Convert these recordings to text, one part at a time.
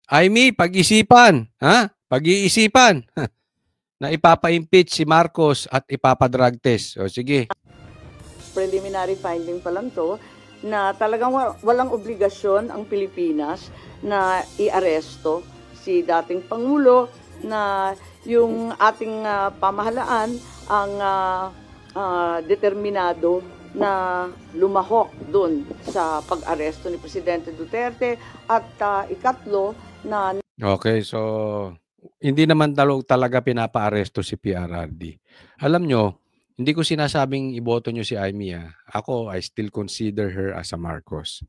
Amy, pag-isipan, ha? Pag-iisipan na ipapa-impeach si Marcos at ipapa-drug test. O sige. Preliminary finding pa lang to na talagang walang obligasyon ang Pilipinas na iaresto si dating Pangulo, na yung ating pamahalaan ang determinado na lumahok doon sa pag-aresto ni Presidente Duterte, at ikatlo na... Okay, so hindi naman talaga pinapa-aresto si PRRD. Alam nyo, hindi ko sinasabing iboto nyo si Amy. Ako, I still consider her as a Marcos.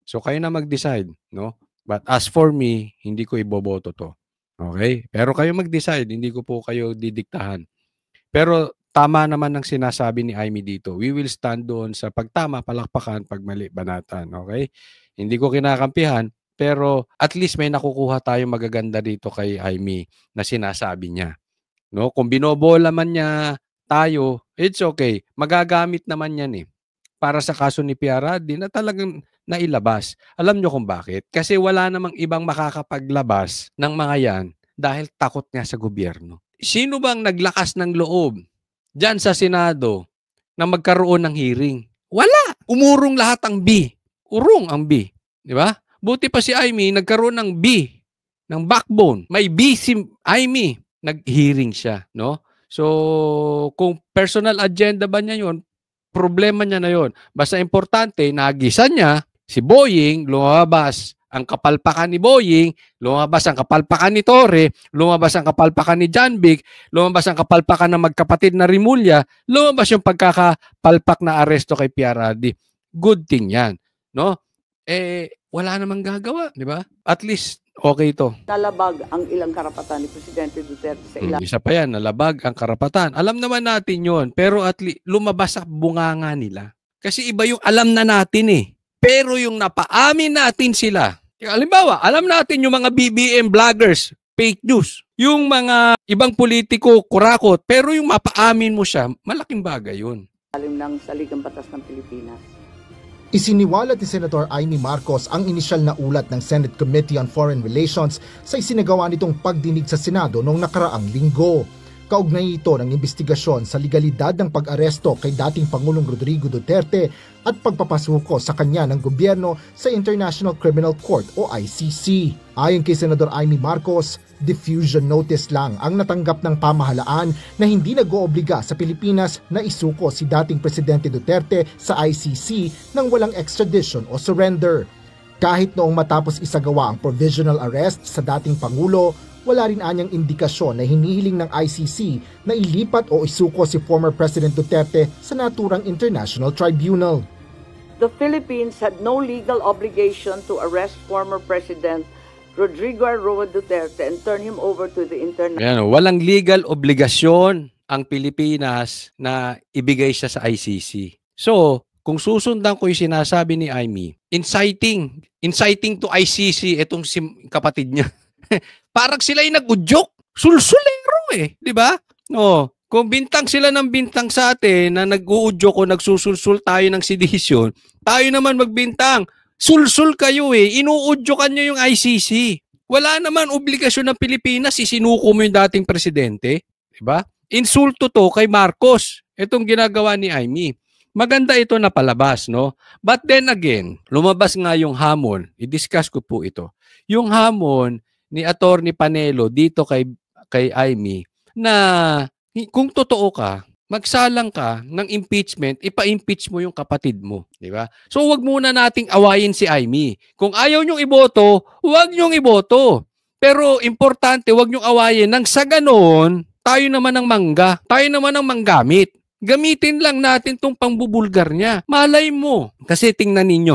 So kayo na mag-decide, no? But as for me, hindi ko iboboto to. Okay? Pero kayo mag-decide, hindi ko po kayo didiktahan. Pero tama naman ang sinasabi ni Amy dito. We will stand doon sa pagtama, palakpakan, pagmali, banatan. Okay? Hindi ko kinakampihan, pero at least may nakukuha tayo magaganda dito kay Amy na sinasabi niya. No? Kung binobola man niya tayo, it's okay. Magagamit naman yan para sa kaso ni PRRD na talagang nailabas. Alam nyo kung bakit? Kasi wala namang ibang makakapaglabas ng mga yan dahil takot nga sa gobyerno. Sino bang naglakas ng loob dyan sa Senado na magkaroon ng hearing? Wala. Umurong lahat ang B. Urong ang B. Di ba? Buti pa si Amy nagkaroon ng B, ng backbone. May B si Amy. Nag-hearing siya. No? So, kung personal agenda ba niya yun, problema niya na yun. Basta importante, nagisa niya, si Boying, lumabas ang kapalpakan ni Boying, lumabas ang kapalpakan ni Torre, lumabas ang kapalpakan ni John Vic, lumabas ang kapalpakan ng magkapatid na Rimulya, lumabas yung pagkakapalpak na aresto kay PRRD. Good thing yan. No? Wala namang gagawa, di ba? At least, okay ito. Nalabag ang ilang karapatan ni Presidente Duterte sa ilang... Isa pa yan, nalabag ang karapatan. Alam naman natin yon, pero at least lumabas sa bunganga nila. Kasi iba yung alam na natin Pero yung napaamin natin sila. Halimbawa, alam natin yung mga BBM vloggers, fake news. Yung mga ibang politiko, kurakot, pero yung mapaamin mo siya, malaking bagay yun. Alim ng Saligang Batas ng Pilipinas. Isiniwalat ni Senator Amy Marcos ang inisyal na ulat ng Senate Committee on Foreign Relations sa isinagawa nitong pagdinig sa Senado noong nakaraang linggo. Kaugnay ito ng investigasyon sa legalidad ng pag-aresto kay dating Pangulong Rodrigo Duterte at pagpapasuko sa kanya ng gobyerno sa International Criminal Court o ICC. Ayon kay Senador Amy Marcos, diffusion notice lang ang natanggap ng pamahalaan na hindi nag-oobliga sa Pilipinas na isuko si dating Presidente Duterte sa ICC nang walang extradition o surrender. Kahit noong matapos isagawa ang provisional arrest sa dating Pangulo, wala rin anyang indikasyon na hinihiling ng ICC na ilipat o isuko si former President Duterte sa naturang international tribunal. The Philippines had no legal obligation to arrest former President Rodrigo Roa Duterte and turn him over to the international... Walang legal obligasyon ang Pilipinas na ibigay siya sa ICC. So, kung susundan ko yung sinasabi ni Amy, inciting to ICC itong si kapatid niya. Parang sila yung nag-udyok. Sulsulero di ba? Kung bintang sila ng bintang sa atin na nag-uudyok o nagsusulsul tayo ng sedisyon, tayo naman magbintang. Sulsul kayo inuudyokan nyo yung ICC. Wala naman obligasyon ng Pilipinas, isinuko mo yung dating presidente. Diba? Insulto to kay Marcos. Itong ginagawa ni Amy. Maganda ito na palabas, no? But then again, lumabas nga yung hamon. I-discuss ko po ito. Yung hamon ni Attorney Panelo dito kay Amy na kung totoo ka, magsalang ka ng impeachment, ipa-impeach mo yung kapatid mo, di ba? So wag muna nating awayin si Amy. Kung ayaw nyong iboto, wag nyong iboto. Pero importante, wag nyong awayin nang sa ganoon, tayo naman ang mangga, tayo naman ang manggamit. Gamitin lang natin tong pangbubulgar niya. Malay mo. Kasi tingnan ninyo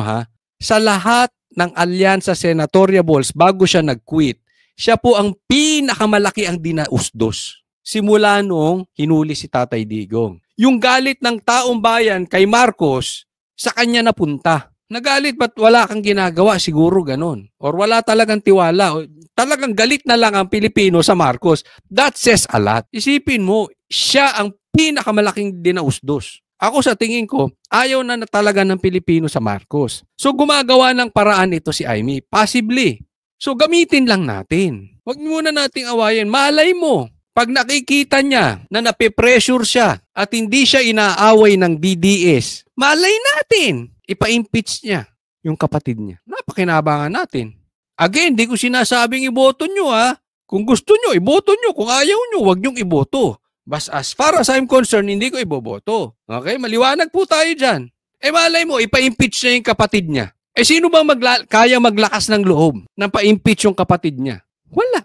sa lahat ng alyansa senatoriables bago siya nag-quit, siya po ang pinakamalaki ang dinausdos. Simula nung hinuli si Tatay Digong. Yung galit ng taong bayan kay Marcos, sa kanya napunta. Nagalit ba't wala kang ginagawa? Siguro ganon. Or wala talagang tiwala. Talagang galit na lang ang Pilipino sa Marcos. That says a lot. Isipin mo, siya ang pinakamalaking dinausdos. Ako sa tingin ko, ayaw na talaga ng Pilipino sa Marcos. So gumagawa ng paraan ito si Amy. Possibly. So gamitin lang natin. Huwag muna nating awayin. Malay mo, pag nakikita niya na nape-pressure siya at hindi siya inaaway ng DDS, malay natin, ipa-impeach niya yung kapatid niya. Napakinabangan natin. Again, di ko sinasabing iboto nyo ha. Kung gusto nyo, iboto nyo. Kung ayaw nyo, huwag nyong iboto. But as far as I'm concerned, hindi ko iboboto. Okay? Maliwanag po tayo dyan. Malay mo, ipa-impeach niya yung kapatid niya. Sino bang kaya maglakas ng loob na pa-impeach yung kapatid niya? Wala.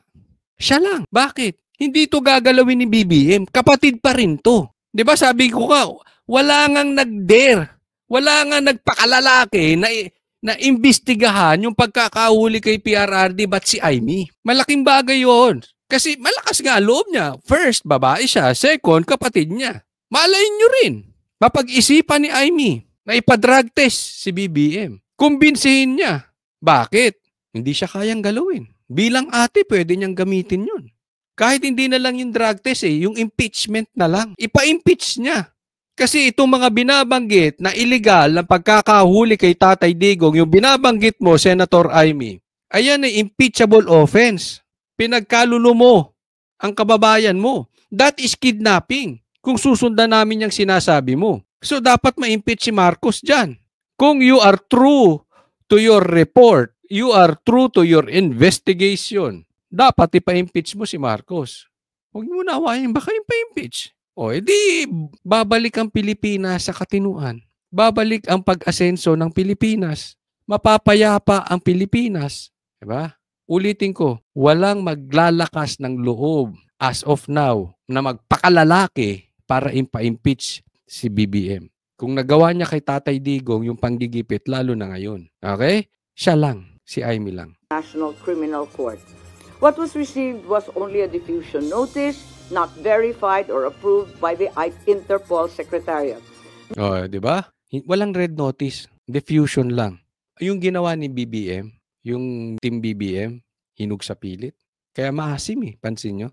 Siya lang. Bakit? Hindi to gagalawin ni BBM. Kapatid pa rin to. 'Di ba sabi ko nga, wala ngang nag-dare. Wala ngang nagpakalalaki na imbestigahan yung pagkakahuli kay PRRD ba't si Amy. Malaking bagay yon. Kasi malakas nga loob niya. First, babae siya. Second, kapatid niya. Malay nyo rin. Mapag-isipan ni Amy na ipa-drug test si BBM. Kumbinsihin niya. Bakit? Hindi siya kayang galawin. Bilang ate, pwede niyang gamitin yun. Kahit hindi na lang yung drug test yung impeachment na lang. Ipa-impeach niya. Kasi itong mga binabanggit na illegal na pagkakahuli kay Tatay Digong, yung binabanggit mo, Senator Amy, ayan ay impeachable offense. Pinagkalulo mo ang kababayan mo. That is kidnapping. Kung susundan namin yung sinasabi mo. So dapat ma-impeach si Marcos dyan. Kung you are true to your report, you are true to your investigation, dapat ipa-impeach mo si Marcos. Huwag mo na awayin, baka ipa-impeach. Edi babalik ang Pilipinas sa katinuan. Babalik ang pag-asenso ng Pilipinas. Mapapayapa ang Pilipinas. Diba? Ulitin ko, walang maglalakas ng loob as of now na magpakalalaki para impa-impeach si BBM. Kung nagawa niya kay Tatay Digong yung panggigipit, lalo na ngayon. Okay? Siya lang. Si Amy lang. National Criminal Court. What was received was only a diffusion notice, not verified or approved by the Interpol Secretariat. Di ba? Walang red notice. Diffusion lang. Yung ginawa ni BBM, yung team BBM, hinug sa pilit. Kaya maasim pansin nyo?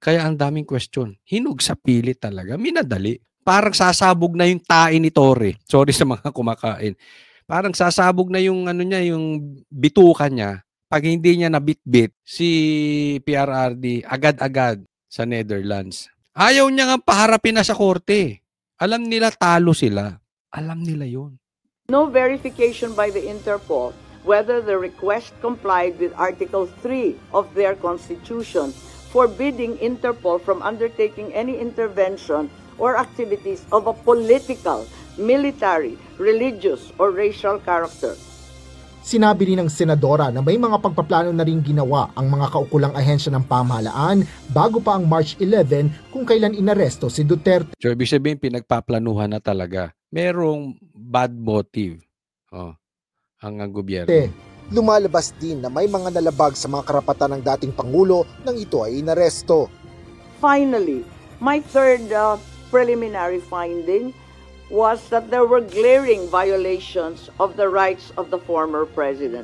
Kaya ang daming question. Hinug sa pilit talaga. Minadali. Parang sasabog na yung tae ni Torre. Sorry sa mga kumakain. Parang sasabog na yung yung bituka niya. Pag hindi niya nabitbit si PRRD agad-agad sa Netherlands. Ayaw niya nga paharapin na sa korte. Alam nila talo sila. Alam nila yun. No verification by the Interpol whether the request complied with Article 3 of their Constitution, forbidding Interpol from undertaking any intervention or activities of a political, military, religious, or racial character. Sinabi rin ng senadora na may mga pagpaplano na rin ginawa ang mga kaukulang ahensya ng pamahalaan bago pa ang March 11 kung kailan inaresto si Duterte. So ibig sabihin pinagpaplanuhan na talaga. Merong bad motive ang gobyerno. Lumalabas din na may mga nalabag sa mga karapatan ng dating Pangulo nang ito ay inaresto. Finally, my third preliminary finding was that there were glaring violations of the rights of the former president.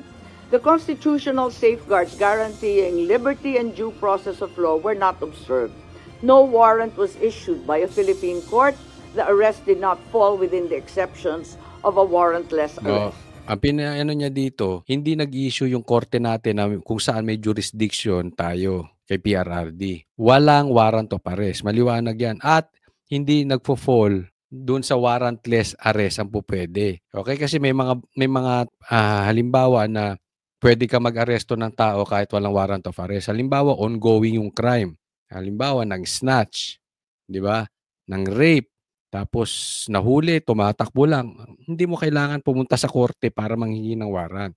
The constitutional safeguards guaranteeing liberty and due process of law were not observed. No warrant was issued by a Philippine court. The arrest did not fall within the exceptions of a warrantless arrest. Ang pinaano niya dito, hindi nag-issue yung korte natin na kung saan may jurisdiction tayo kay PRRD. Walang warrant of arrest. Maliwanag yan. At hindi nagfo-fall doon sa warrantless arrest ang pupwede. Okay? Kasi may mga halimbawa na pwede ka mag-aresto ng tao kahit walang warrant of arrest. Halimbawa, ongoing yung crime. Halimbawa, ng snatch. Di ba? Ng rape. Tapos nahuli, tumatakbo lang. Hindi mo kailangan pumunta sa korte para manghingi ng warrant.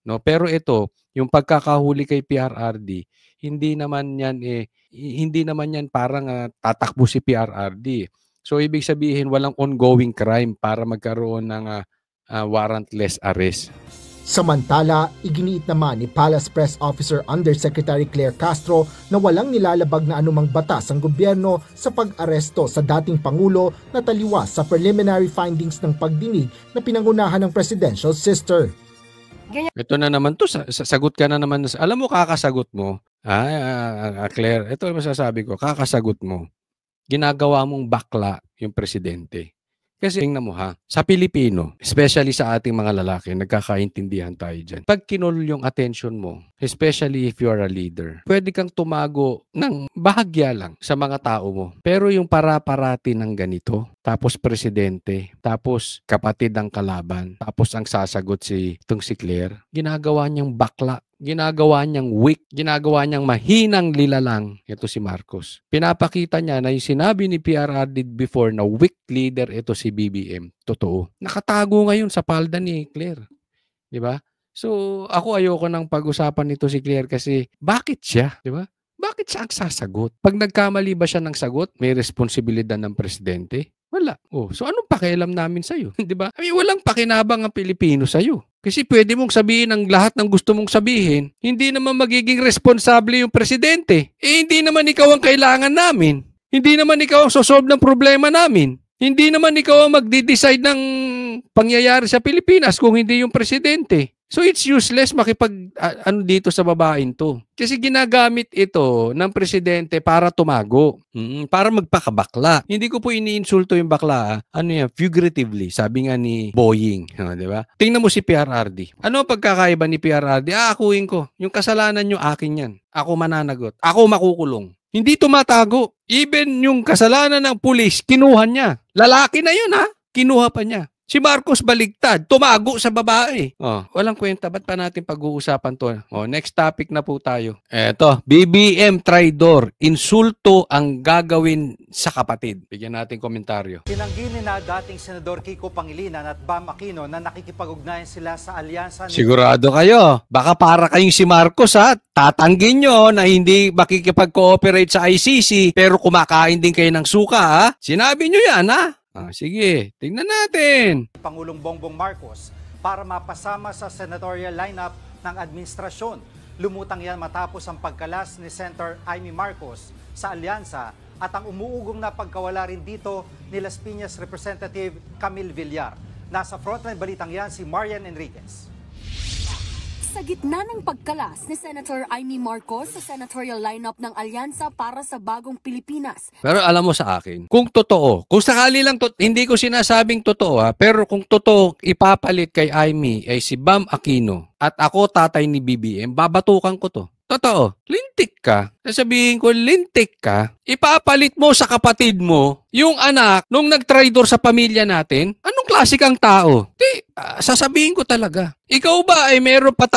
No? Pero ito, yung pagkakahuli kay PRRD, hindi naman yan parang tatakbo si PRRD. So, ibig sabihin, walang ongoing crime para magkaroon ng warrantless arrest. Samantala, iginiit naman ni Palace Press Officer Undersecretary Claire Castro na walang nilalabag na anumang batas ang gobyerno sa pag-aresto sa dating Pangulo na taliwas sa preliminary findings ng pagdinig na pinangunahan ng presidential sister. Ito na naman to, sagot ka na naman. Alam mo, kakasagot mo. Claire, ito ang masasabi ko, kakasagot mo. Ginagawa mong bakla yung presidente. Kasi tingnan mo sa Pilipino, especially sa ating mga lalaki, nagkakaintindihan tayo dyan. Pag kinol yung attention mo especially if you are a leader. Pwede kang tumago ng bahagya lang sa mga tao mo. Pero yung para-parati ng ganito, tapos presidente, tapos kapatid ng kalaban, tapos ang sasagot itong si Claire, ginagawa niyang bakla, ginagawa niyang weak, ginagawa niyang mahinang lilalang. Ito si Marcos. Pinapakita niya na yung sinabi ni PRRD before na weak leader ito si BBM. Totoo. Nakatago ngayon sa palda ni Claire. Di ba? So, ako ayoko nang pag-usapan nito si Claire kasi bakit siya? Di ba? Bakit siya ang sasagot? Pag nagkamali ba siya ng sagot, may responsibilidad ng presidente? Wala. Oh, so anong pakialam namin sa'yo? Di ba? I mean, walang pakinabang ang Pilipino sa'yo. Kasi pwede mong sabihin ang lahat ng gusto mong sabihin, hindi naman magiging responsable yung presidente. Eh, hindi naman ikaw ang kailangan namin. Hindi naman ikaw ang sosolve ng problema namin. Hindi naman ikaw ang magdi-decide ng pangyayari sa Pilipinas kung hindi yung presidente. So it's useless dito sa babaeng to. Kasi ginagamit ito ng presidente para tumago. Para magpakabakla. Hindi ko po iniinsulto yung bakla. Figuratively. Sabi nga ni Boying. Di ba? Tingnan mo si PRRD. Ano ang pagkakaiba ni PRRD? Akuin ko. Yung kasalanan nyo, akin yan. Ako mananagot. Ako makukulong. Hindi tumatago. Even yung kasalanan ng pulis, kinuha niya. Lalaki na yun Kinuha pa niya. Si Marcos baligtad, tumago sa babae. Walang kwenta, ba't pa natin pag-uusapan to? Next topic na po tayo. Eto, BBM traidor, insulto ang gagawin sa kapatid. Bigyan natin komentaryo. Tinanggi ni na dating Senador Kiko Pangilinan at Bam Aquino na nakikipag-ugnayan sila sa alyansa ni... Sigurado kayo, baka para kayong si Marcos tatanggin nyo na hindi makikipag-cooperate sa ICC pero kumakain din kayo ng suka Sinabi nyo yan sige, tingnan natin. Pangulong Bongbong Marcos para mapasama sa senatorial lineup ng administrasyon. Lumutang yan matapos ang pagkalas ni Senator Amy Marcos sa alyansa at ang umuugong na pagkawala rin dito ni Las Piñas Representative Camille Villar. Nasa frontline balitang yan si Marian Enriquez. Sa gitna ng pagkalas ni Senator Amy Marcos sa senatorial lineup ng Alyansa para sa Bagong Pilipinas. Pero alam mo sa akin, kung totoo, kung sakali lang, hindi ko sinasabing totoo pero kung totoo, ipapalit kay Amy ay si Bam Aquino at ako tatay ni BBM, babatukan ko to. Totoo, lintik ka. Sasabihin ko, lintik ka. Ipapalit mo sa kapatid mo yung anak nung nag-traidor sa pamilya natin. Anong klase kang tao? Sasabihin ko talaga. Ikaw ba ay meron ka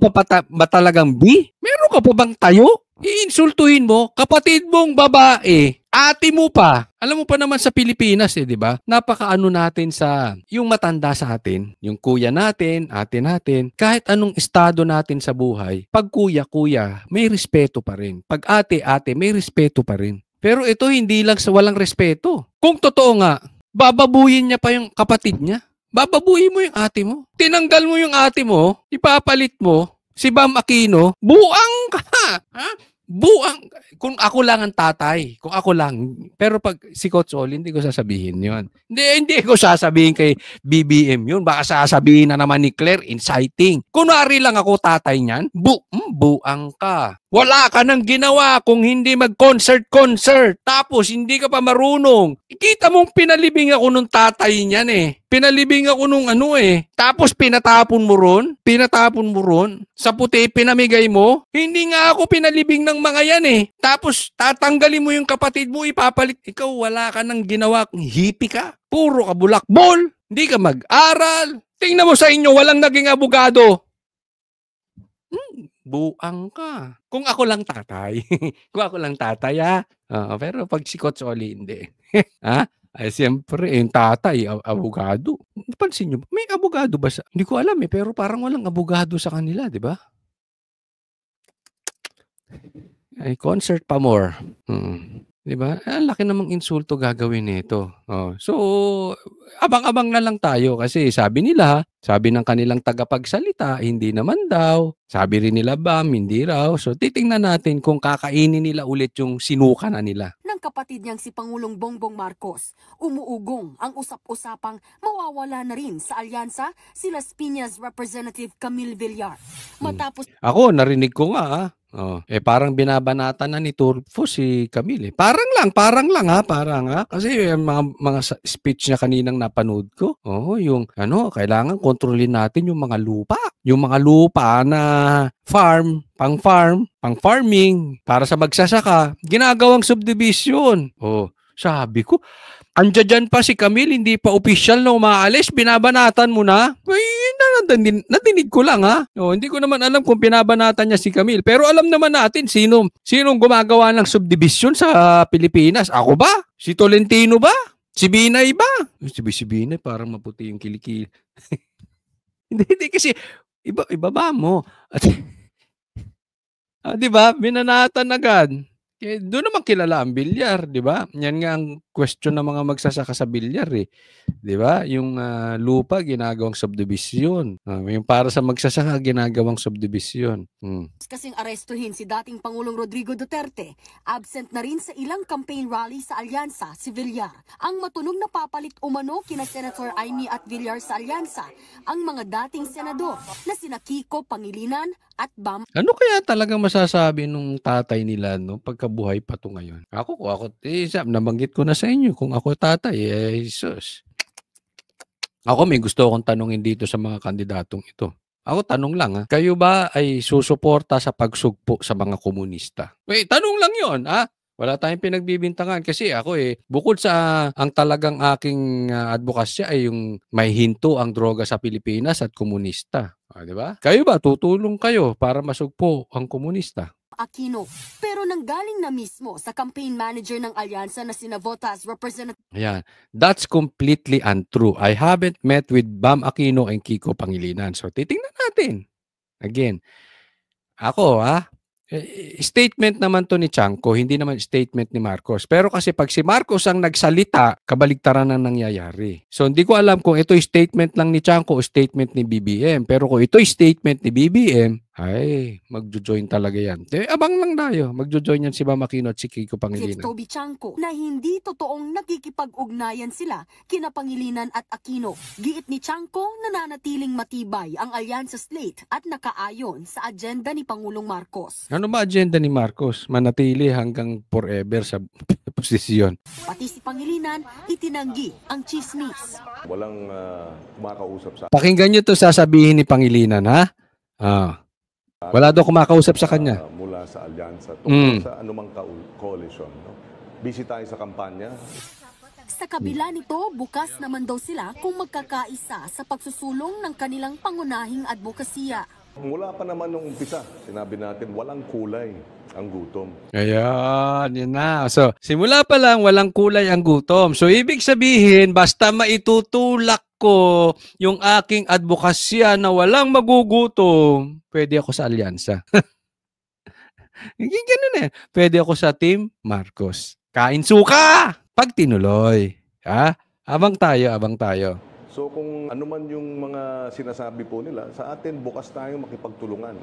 pa ba talagang B? Meron ka pa bang tayo? Iinsultuhin mo, kapatid mong babae, ate mo pa. Alam mo pa naman sa Pilipinas di ba? Napakaano natin sa yung matanda sa atin, yung kuya natin, ate natin, kahit anong estado natin sa buhay, pag kuya, may respeto pa rin. Pag ate, may respeto pa rin. Pero ito hindi lang sa walang respeto. Kung totoo nga, bababuyin niya pa yung kapatid niya. Bababuyin mo yung ate mo. Tinanggal mo yung ate mo, ipapalit mo si Bam Aquino, buang ka! Buang. Kung ako lang ang tatay, kung ako lang. Pero pag si Coach Oli, hindi ko sasabihin yun. Hindi ko sasabihin kay BBM yun. Baka sasabihin na naman ni Claire, inciting. Kunwari lang ako tatay niyan, buang ka. Wala ka nang ginawa kung hindi mag-concert. Tapos hindi ka pa marunong. Ikita mong pinalibing ako nung tatay niyan Pinalibing ako nung Tapos pinatapon mo ron. Sa puti pinamigay mo. Hindi nga ako pinalibing ng mga yan Tapos tatanggalin mo yung kapatid mo, ipapalit. Ikaw wala ka nang ginawa. Hippie ka. Puro ka bulakbol. Hindi ka mag-aral. Tingnan mo sa inyo, walang naging abogado. Buang ka. Kung ako lang tatay. Pero pag si Coach Oli, hindi. Ay, siyempre, yung tatay, abogado. Napansin nyo, may abogado ba hindi ko alam pero parang walang abogado sa kanila, di ba? Ay, concert pa more. Di ba? Ang laki namang insulto gagawin nito. So, abang-abang na lang tayo kasi sabi ng kanilang tagapagsalita, hindi naman daw. Sabi rin nila Bam, hindi raw. So, titingnan natin kung kakainin nila ulit yung sinuka na nila. Ng kapatid niyang si Pangulong Bongbong Marcos, umuugong ang usap-usapang mawawala na rin sa alyansa si Las Piñas Representative Camille Villar. Matapos... Ako, narinig ko nga Oh, parang binabanatan na ni Tulfo si Camille. Parang lang ha. Kasi yung mga speech niya kaninang napanood ko. Oh, yung kailangan kontrolin natin yung mga lupa. Yung mga lupa na pang farming, para sa magsasaka, ginagawang subdivision. Oh, sabi ko, andiyan pa si Camille, hindi pa official na umaalis, binabanatan mo na? Nadinig ko lang ha. Hindi ko naman alam kung binabanatan niya si Camille. Pero alam naman natin sinong gumagawa ng subdivision sa Pilipinas. Ako ba? Si Tolentino ba? Si Binay ba? Si Binay parang maputi yung kilikili. hindi kasi ibaba mo. At, di ba? Binanatan agad. Doon naman kilala ang bilyar, di ba? Yan nga ang question ng mga magsasaka sa bilyar eh. Di ba? Yung lupa, ginagawang subdivision. Yung para sa magsasaka, ginagawang subdivision. Kasing arestuhin si dating Pangulong Rodrigo Duterte, absent na rin sa ilang campaign rally sa Alyansa, si Villar. Ang matunog na papalit umano kina Senator Amy at Villar sa Alyansa, ang mga dating senador na sina Kiko Pangilinan at Bam. Ano kaya talagang masasabi nung tatay nila pagkabuhay pa to ngayon? Ako nabanggit ko na sa inyo kung ako tatay, Jesus. Ako may gusto akong tanungin dito sa mga kandidatong ito. Ako tanong lang ha, kayo ba ay susuporta sa pagsugpo sa mga komunista? Tanong lang yon ha. Wala tayong pinagbibintangan kasi ako bukod sa ang talagang aking advokasya ay yung may hinto ang droga sa Pilipinas at komunista. Di ba? Kayo ba tutulong kayo para masugpo ang komunista? Aquino, pero nanggaling na mismo sa campaign manager ng Alyansa na sina Votas Representative. Ayan. That's completely untrue. I haven't met with Bam Aquino and Kiko Pangilinan. So titingnan natin. Again, ako statement naman to ni Chanco, hindi naman statement ni Marcos. Pero kasi pag si Marcos ang nagsalita, kabaligtaran ang nangyayari. So hindi ko alam kung ito statement lang ni Chanco o statement ni BBM. Pero kung ito statement ni BBM, ay, magjo-join talaga yan. Abang lang tayo. Magjo-join yan si Bam Aquino at si Kiko Pangilinan. Toby Chanco na hindi totoong nakikipag-ugnayan sila kina Pangilinan at Aquino. Giit ni Chanco, nananatiling matibay ang alyansa slate at nakaayon sa agenda ni Pangulong Marcos. Ano ba agenda ni Marcos? Manatili hanggang forever sa posisyon. Pati si Pangilinan, itinanggi ang chismis. Walang kumakausap sa Pakinggan nyo to sasabihin ni Pangilinan, ha? Wala daw kumakausap sa kanya. Mula sa alyansa tungkol sa anumang coalition. Busy tayo sa kampanya. Sa kabila nito, bukas naman daw sila kung magkakaisa sa pagsusulong ng kanilang pangunahing advokasya. Mula pa naman nung umpisa, sinabi natin walang kulay ang gutom. Ayan, yun na. So, simula pa lang walang kulay ang gutom. So, ibig sabihin, basta maitutulak ko yung aking advokasya na walang magugutom, pwede ako sa alyansa. Ganun Pwede ako sa Team Marcos. Kain suka! Pag tinuloy. Ha? Abang tayo. So kung ano man yung mga sinasabi po nila, sa atin bukas tayong makipagtulungan.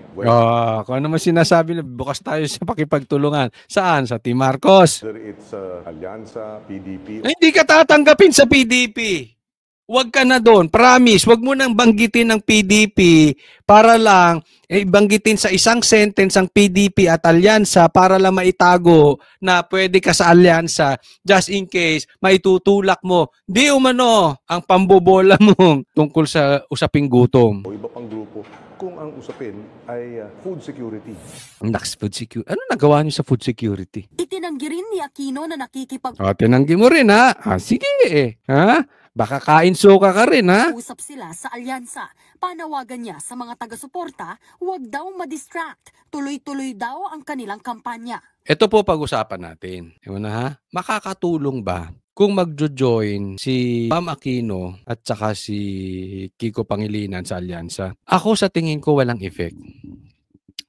Kung ano man sinasabi nila, bukas tayo sa pakipagtulungan. Saan? Sa Team Marcos? Whether it's Alyansa, PDP. Hindi ka tatanggapin sa PDP. Huwag ka na doon. Promise, huwag mo nang banggitin ng PDP para lang banggitin sa isang sentence ang PDP at alyansa para lang maitago na pwede ka sa alyansa just in case maitutulak mo. Di umano ang pambobola mo tungkol sa usaping gutom. O iba pang grupo kung ang usapin ay food security. Food security. Ano nagawa niyo sa food security? Itinanggi rin ni Aquino na nakikipag- Tinanggi mo rin ha? Sige Ha? Baka kain suka ka rin ha? Usap sila sa alyansa. Panawagan niya sa mga taga-suporta, huwag daw madistract. Tuloy-tuloy daw ang kanilang kampanya. Ito po pag-usapan natin. Ha? Makakatulong ba kung magjo-join si Bam Aquino at saka si Kiko Pangilinan sa alyansa? Ako sa tingin ko walang effect.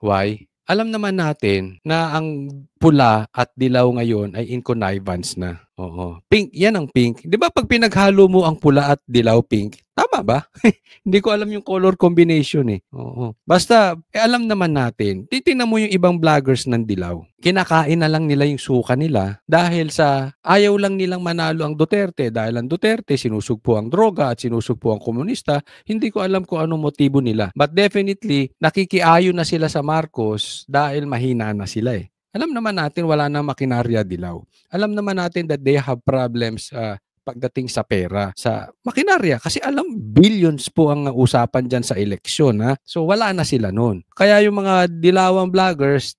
Why? Alam naman natin na ang pula at dilaw ngayon ay in connivance na. Oo. Pink, yan ang pink. 'Di ba pag pinaghalo mo ang pula at dilaw pink, tama ba? Hindi ko alam yung color combination eh. Oo. Basta alam naman natin, titingnan mo yung ibang vloggers ng dilaw. Kinakain na lang nila yung suka nila dahil sa ayaw lang nilang manalo ang Duterte dahil ang Duterte sinusugpo ang droga at sinusugpo ang komunista. Hindi ko alam kung anong motibo nila. But definitely, nakikiayo na sila sa Marcos dahil mahina na sila eh. Alam naman natin wala nang makinarya dilaw. Alam naman natin that they have problems pagdating sa pera, sa makinarya. Kasi alam, billions po ang usapan dyan sa eleksyon. Ha? So wala na sila noon. Kaya yung mga dilawang vloggers,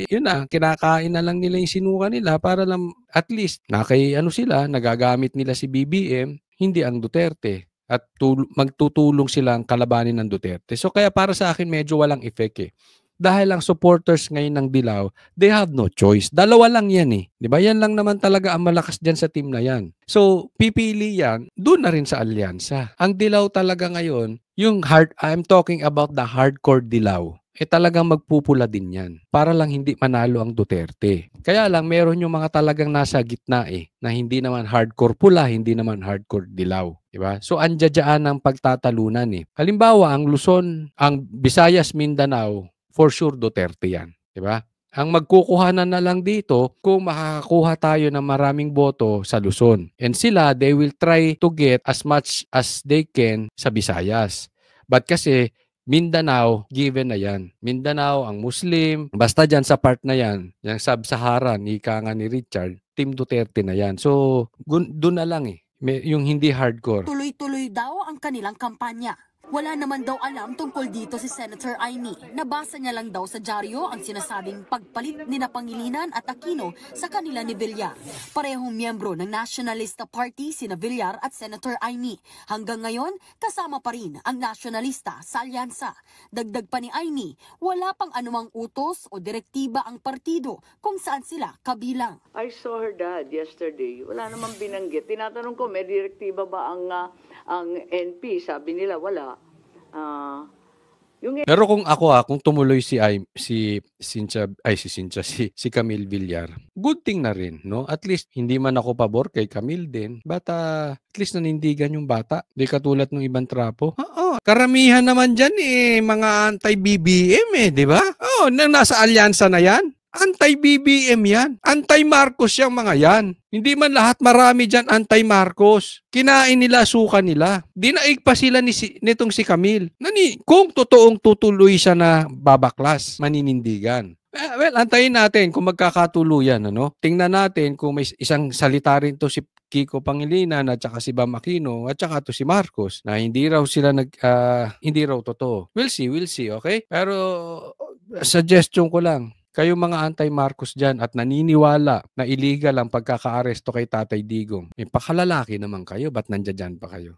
yun na, kinakain na lang nila yung sinuka nila para lang at least sila, nagagamit nila si BBM, hindi ang Duterte. At magtutulong sila ang kalabanin ng Duterte. So kaya para sa akin medyo walang effect eh. Dahil ang supporters ngayon ng Dilaw, they have no choice. Dalawa lang yan eh. Di ba? Yan lang naman talaga ang malakas dyan sa team na yan. So, pipili yan, doon na rin sa alyansa. Ang Dilaw talaga ngayon, I'm talking about the hardcore Dilaw. Talagang magpupula din yan. Para lang hindi manalo ang Duterte. Kaya lang, meron yung mga talagang nasa gitna eh, na hindi naman hardcore pula, hindi naman hardcore Dilaw. Diba? So, andyan ang pagtatalunan eh. Halimbawa, ang Luzon, ang Visayas, Mindanao, for sure Duterte yan. Diba? Ang magkukuhanan na lang dito kung makakakuha tayo ng maraming boto sa Luzon. And sila, they will try to get as much as they can sa Visayas. But kasi, Mindanao, given na yan. Mindanao, ang Muslim, basta dyan sa part na yan, yung Sub-Saharan, ika nga ni Richard, Team Duterte na yan. So, doon na lang eh. Yung hindi hardcore. Tuloy-tuloy daw ang kanilang kampanya. Wala naman daw alam tungkol dito si Senator Amy. Nabasa niya lang daw sa dyaryo ang sinasabing pagpalit ni Pangilinan at Aquino sa kanila ni Villar. Parehong miyembro ng Nationalista Party sina Villar at Senator Amy. Hanggang ngayon, kasama pa rin ang Nationalista sa alyansa. Dagdag pa ni Amy, wala pang anumang utos o direktiba ang partido kung saan sila kabilang. I saw her dad yesterday. Wala namang binanggit. Tinatanong ko, may direktiba ba ang NP? Sabi nila, wala. Pero kung kung tumuloy si Camille Villar, good thing na rin, no? At least hindi man ako pabor kay Camille din, but at least nanindigan yung bata. Di katulad ng ibang trapo. Oo, karamihan naman diyan mga anti-BBM di ba? Oh, nasa alyansa na 'yan. Anti-BBM yan. Anti-Marcos yung mga yan. Hindi man lahat, marami dyan anti-Marcos. Kinain nila, suka nila. Dinaig pa sila nitong si Camille. Kung totoong tutuloy siya na babaklas, maninindigan. Well, antayin natin kung magkakatuluyan. Tingnan natin kung may isang salita rin to si Kiko Pangilinan at saka si Bam Aquino at saka to si Marcos na hindi raw sila hindi raw totoo. We'll see, okay? Pero suggestion ko lang, kayo mga anti-Marcos dyan at naniniwala na illegal ang pagkakaaresto kay Tatay Digong. Pakalalaki naman kayo, ba't nandiyan pa kayo?